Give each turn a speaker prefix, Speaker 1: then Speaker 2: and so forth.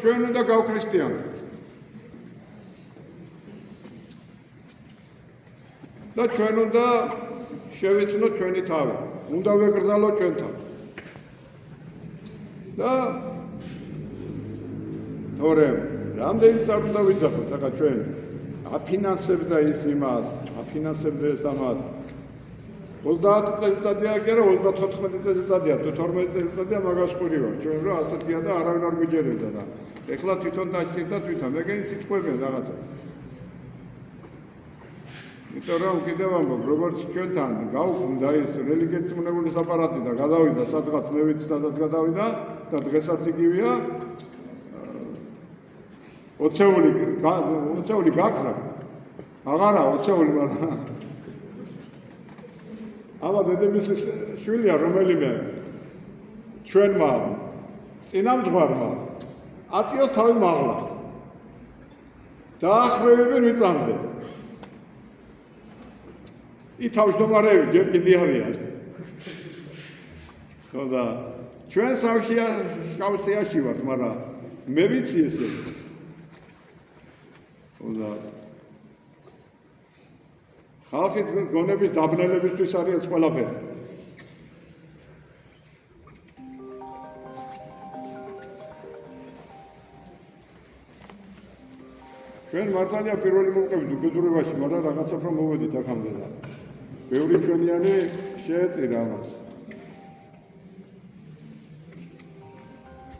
Speaker 1: ჩვენ უნდა გავქრისტიანოთ. და ჩვენ უნდა შევეცნოთ ჩვენი თავი. უნდა ვეკრძალოთ ჩვენ თავი. და თორემ რამდენი წარ უნდა ვიძახოთ ახლა ჩვენ აფინანსებდა და ის იმას, აფინანსებდა ეს ამას. 30 წელიწადია კი არა 34 წელიწადია, 12 წელიწადია მაგას ხური ვარ. ჩვენ რა ასეთია და არავინ არ მიჯერებდა და ეხლა თვითონ დაჭირდა თვითონ მეგენი სიტყვებია რაღაცა. იმიტომ რომ კიდევ ამბობ, როგორც ჩვენთან გავუქმდა ის რელიგიისმონებული აპარატი და გადავიდა სადღაც მე ვიცი სადაც გადავიდა და დღესაც იგივეა. 20 გაქრა. აღარა 20 მაგრამ ამა დედამისის შვილია რომელიმე ჩვენმა წინამძღვარმა აწიოს თავი მაღლა. დაახლოებენ ვიწამდე. თავმჯდომარეები ჯერ კიდე არიან. ხოდა ჩვენ სავსეაში ვართ, მაგრამ მე ვიცი ესე. ხოდა ხალხის გონების დაბნელებისთვის არის ეს ყველაფერი. ჩვენ მართალია პირველი მოვყევით უკიდურებაში, მაგრამ რაღაცა რომ მოვედით აქამდე და ბევრი ჩვენიანი შეეწირა ამას.